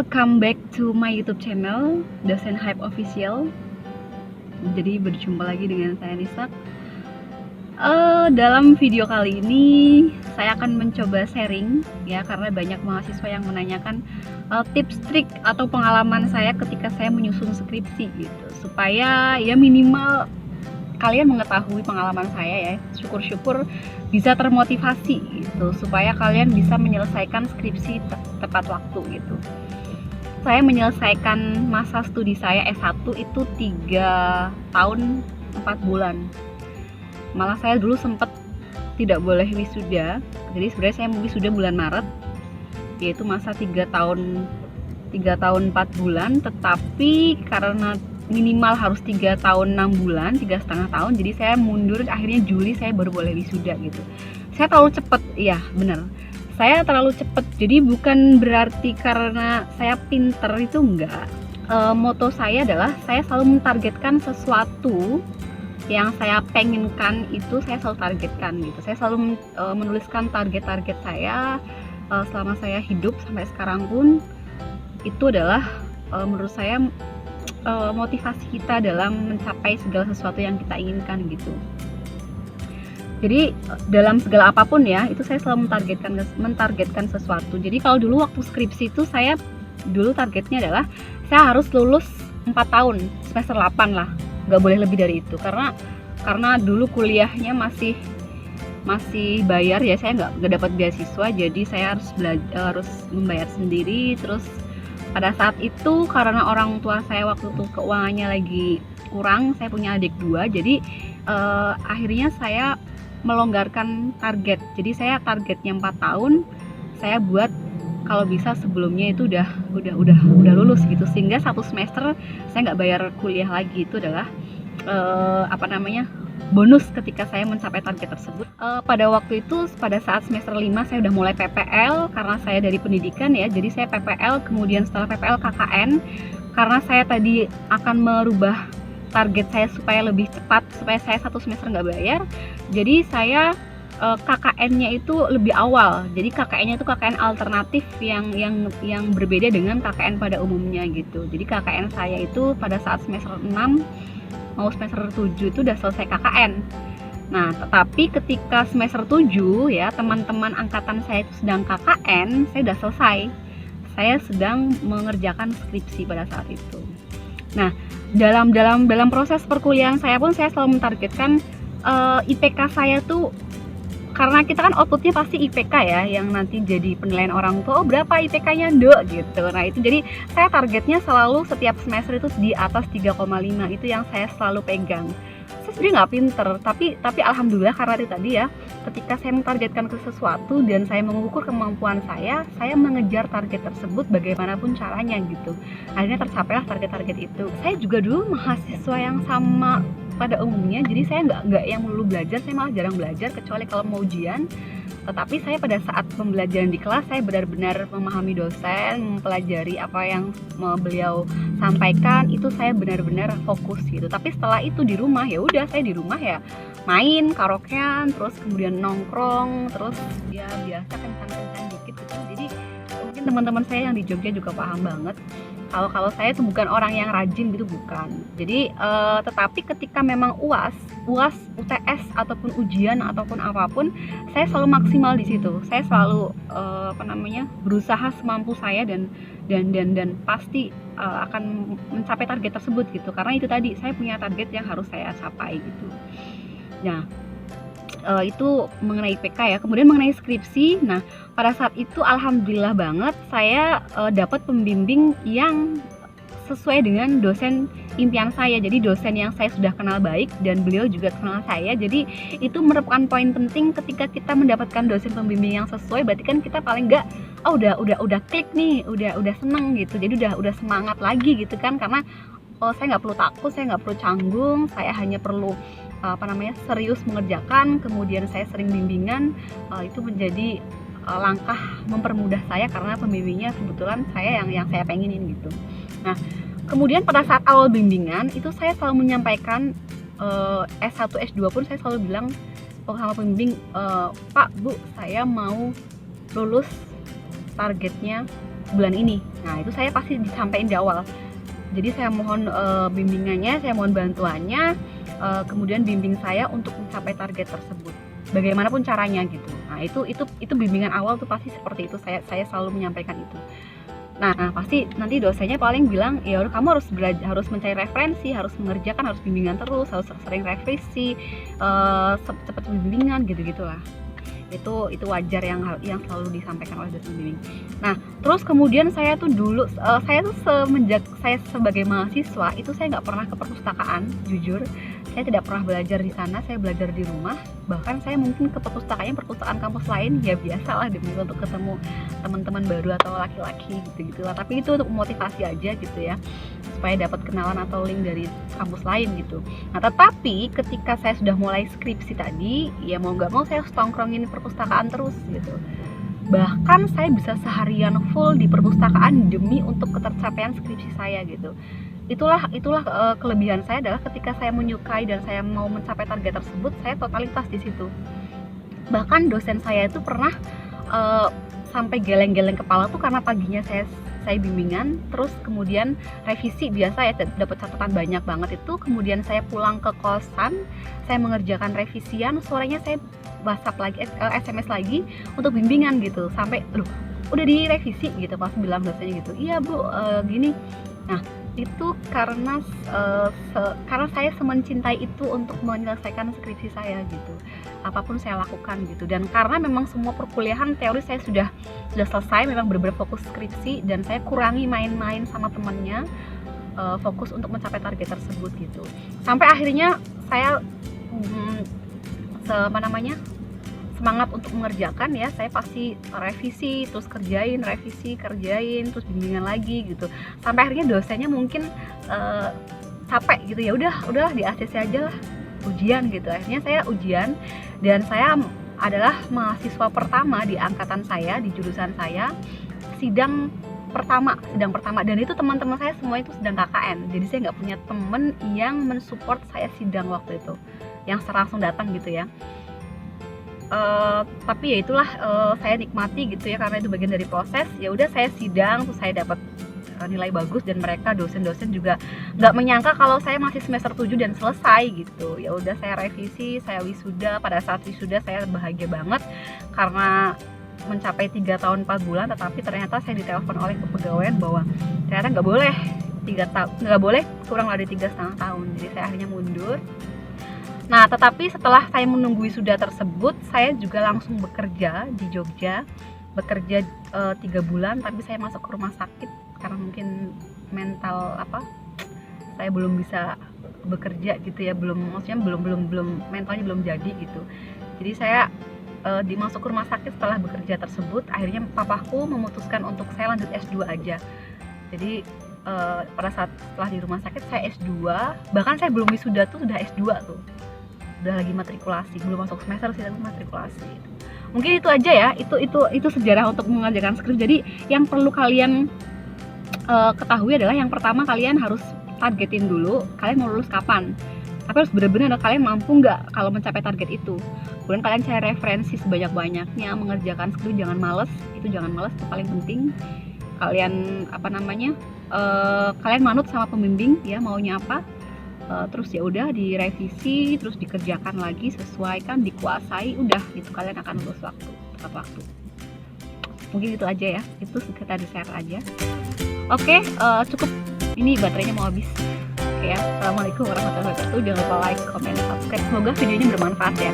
welcome back to my YouTube channel Dosen Hype Official. Jadi berjumpa lagi dengan saya Nisa. Dalam video kali ini saya akan mencoba sharing ya, karena banyak mahasiswa yang menanyakan tips, trik atau pengalaman saya ketika saya menyusun skripsi gitu, supaya ya minimal kalian mengetahui pengalaman saya ya. Syukur-syukur bisa termotivasi gitu, supaya kalian bisa menyelesaikan skripsi tepat waktu gitu. Saya menyelesaikan masa studi saya S1 itu 3 tahun 4 bulan. Malah saya dulu sempat tidak boleh wisuda. Jadi sebenarnya saya wisuda bulan Maret, yaitu masa 3 tahun 4 bulan, tetapi karena minimal harus 3 tahun 6 bulan, 3,5 tahun, jadi saya mundur, akhirnya Juli saya baru boleh wisuda gitu. Saya terlalu cepet, iya bener, saya terlalu cepet. Jadi bukan berarti karena saya pinter, itu enggak. Moto saya adalah saya selalu mentargetkan sesuatu yang saya pengenkan, itu saya selalu targetkan gitu. Saya selalu menuliskan target-target saya selama saya hidup sampai sekarang pun. Itu adalah menurut saya motivasi kita dalam mencapai segala sesuatu yang kita inginkan gitu. Jadi dalam segala apapun ya, itu saya selalu mentargetkan sesuatu. Jadi kalau dulu waktu skripsi itu saya dulu targetnya adalah saya harus lulus 4 tahun, semester 8 lah, nggak boleh lebih dari itu, karena dulu kuliahnya masih bayar ya, saya nggak dapat beasiswa, jadi saya harus membayar sendiri. Terus pada saat itu karena orang tua saya waktu itu keuangannya lagi kurang, saya punya adik 2, jadi akhirnya saya melonggarkan target. Jadi saya targetnya 4 tahun, saya buat kalau bisa sebelumnya itu udah lulus gitu, sehingga 1 semester saya nggak bayar kuliah lagi. Itu adalah bonus ketika saya mencapai target tersebut. Pada waktu itu, pada saat semester 5 saya udah mulai PPL, karena saya dari pendidikan ya, jadi saya PPL, kemudian setelah PPL KKN, karena saya tadi akan merubah target saya supaya lebih cepat, supaya saya 1 semester nggak bayar. Jadi saya KKN-nya itu lebih awal. Jadi KKN-nya itu KKN alternatif yang berbeda dengan KKN pada umumnya gitu. Jadi KKN saya itu pada saat semester 6 mau semester 7 itu udah selesai KKN. Nah, tetapi ketika semester 7 ya, teman-teman angkatan saya itu sedang KKN, saya udah selesai. Saya sedang mengerjakan skripsi pada saat itu. Nah, dalam proses perkuliahan saya pun saya selalu mentargetkan IPK saya tuh, karena kita kan outputnya pasti IPK ya, yang nanti jadi penilaian orang tua, oh berapa IPK-nya Dok gitu. Nah itu, jadi saya targetnya selalu setiap semester itu di atas 3,5, itu yang saya selalu pegang. Saya sebenarnya nggak pinter, tapi alhamdulillah karena itu tadi ya, ketika saya mentargetkan ke sesuatu dan saya mengukur kemampuan saya mengejar target tersebut bagaimanapun caranya gitu. Akhirnya tercapailah target-target itu. Saya juga dulu mahasiswa yang sama pada umumnya, jadi saya nggak yang melulu belajar, saya malah jarang belajar kecuali kalau mau ujian. Tetapi saya pada saat pembelajaran di kelas, saya benar-benar memahami dosen, mempelajari apa yang beliau sampaikan, itu saya benar-benar fokus gitu. Tapi setelah itu di rumah, ya udah saya di rumah ya main karaokean, terus kemudian nongkrong, terus ya biasa kencan-kencan dikit gitu. Jadi mungkin teman-teman saya yang di Jogja juga paham banget kalau saya itu bukan orang yang rajin gitu, bukan. Jadi tetapi ketika memang UAS, UTS ataupun ujian ataupun apapun, saya selalu maksimal di situ. Saya selalu berusaha semampu saya dan pasti akan mencapai target tersebut gitu. Karena itu tadi, saya punya target yang harus saya capai gitu. Nah, itu mengenai IPK ya. Kemudian mengenai skripsi, nah pada saat itu alhamdulillah banget saya dapat pembimbing yang sesuai dengan dosen impian saya. Jadi dosen yang saya sudah kenal baik dan beliau juga kenal saya. Jadi itu merupakan poin penting ketika kita mendapatkan dosen pembimbing yang sesuai. Berarti kan kita paling enggak udah klik nih, udah seneng gitu. Jadi udah semangat lagi gitu kan, karena saya nggak perlu takut, saya nggak perlu canggung, saya hanya perlu serius mengerjakan, kemudian saya sering bimbingan. Itu menjadi langkah mempermudah saya, karena pembimbingnya kebetulan saya yang saya pengenin gitu. Nah, kemudian pada saat awal bimbingan itu saya selalu menyampaikan, S1 S2 pun saya selalu bilang sama pembimbing, Pak Bu, saya mau lulus targetnya bulan ini. Nah itu saya pasti disampaikan di awal. Jadi saya mohon bimbingannya, saya mohon bantuannya, kemudian bimbing saya untuk mencapai target tersebut. Bagaimanapun caranya gitu. Nah itu bimbingan awal tuh pasti seperti itu. Saya selalu menyampaikan itu. Nah pasti nanti dosennya paling bilang ya udah, kamu harus belajar, harus mencari referensi, harus mengerjakan, harus bimbingan terus, harus sering revisi, cepat bimbingan gitu-gitulah. Itu wajar yang selalu disampaikan oleh dosen bimbing. Nah terus kemudian saya tuh dulu saya tuh semenjak saya sebagai mahasiswa itu saya nggak pernah ke perpustakaan, jujur saya tidak pernah belajar di sana, saya belajar di rumah. Bahkan saya mungkin ke perpustakaan kampus lain ya biasa lah, demi untuk ketemu teman-teman baru atau laki-laki gitu lah, tapi itu untuk motivasi aja gitu ya, supaya dapat kenalan atau link dari kampus lain gitu. Nah tetapi ketika saya sudah mulai skripsi tadi, ya mau nggak mau saya harus tongkrongin perpustakaan terus gitu. Bahkan saya bisa seharian full di perpustakaan demi untuk ketercapaian skripsi saya gitu. Itulah kelebihan saya adalah ketika saya menyukai dan saya mau mencapai target tersebut, saya totalitas di situ. Bahkan dosen saya itu pernah sampai geleng-geleng kepala tuh karena paginya saya bimbingan, terus kemudian revisi biasa ya, dapat catatan banyak banget itu, kemudian saya pulang ke kosan, saya mengerjakan revisian, sorenya saya WhatsApp lagi, SMS lagi untuk bimbingan gitu, sampai udah direvisi gitu, pas bilang dosennya gitu, iya bu gini. Nah itu karena saya semencintai itu untuk menyelesaikan skripsi saya gitu, apapun saya lakukan gitu. Dan karena memang semua perkuliahan teori saya sudah selesai, memang benar-benar fokus skripsi, dan saya kurangi main-main sama temennya, fokus untuk mencapai target tersebut gitu. Sampai akhirnya saya semangat untuk mengerjakan ya, saya pasti revisi, terus kerjain, terus bimbingan lagi gitu. Sampai akhirnya dosennya mungkin capek gitu, ya udahlah di ACC aja lah ujian gitu. Akhirnya saya ujian, dan saya adalah mahasiswa pertama di angkatan saya, di jurusan saya, sidang pertama, dan itu teman-teman saya semua itu sedang KKN. Jadi saya nggak punya temen yang mensupport saya sidang waktu itu, yang langsung datang gitu ya. Tapi ya itulah, saya nikmati gitu ya, karena itu bagian dari proses. Ya udah saya sidang, terus saya dapat nilai bagus, dan mereka dosen-dosen juga nggak menyangka kalau saya masih semester 7 dan selesai gitu. Ya udah saya revisi, saya wisuda. Pada saat wisuda saya bahagia banget karena mencapai 3 tahun 4 bulan, tetapi ternyata saya ditelepon oleh kepegawaian bahwa ternyata nggak boleh kurang dari 3,5 tahun. Jadi saya akhirnya mundur. Nah, tetapi setelah saya menunggu wisuda tersebut, saya juga langsung bekerja di Jogja, 3 bulan, tapi saya masuk ke rumah sakit karena mungkin mental saya belum bisa bekerja gitu ya, maksudnya belum mentalnya belum jadi gitu. Jadi saya dimasuk ke rumah sakit setelah bekerja tersebut. Akhirnya papaku memutuskan untuk saya lanjut S2 aja. Jadi pada saat setelah di rumah sakit saya S2, bahkan saya belum wisuda tuh sudah S2 tuh. Udah lagi matrikulasi, belum masuk semester sih, tapi matrikulasi. Mungkin itu aja ya, itu sejarah untuk mengerjakan skrip. Jadi yang perlu kalian ketahui adalah, yang pertama kalian harus targetin dulu kalian mau lulus kapan, tapi harus benar-benar kalian mampu nggak kalau mencapai target itu. Kemudian kalian cari referensi sebanyak-banyaknya, mengerjakan skrip jangan males, itu paling penting. Kalian kalian manut sama pembimbing ya, maunya apa. Terus ya udah direvisi, terus dikerjakan lagi, sesuaikan, dikuasai, udah gitu kalian akan lulus tepat waktu. Mungkin itu aja ya, itu sekitar di share aja. Oke, cukup, ini baterainya mau habis. Oke ya, assalamualaikum warahmatullahi wabarakatuh. Jangan lupa like, comment, subscribe. Semoga videonya bermanfaat ya.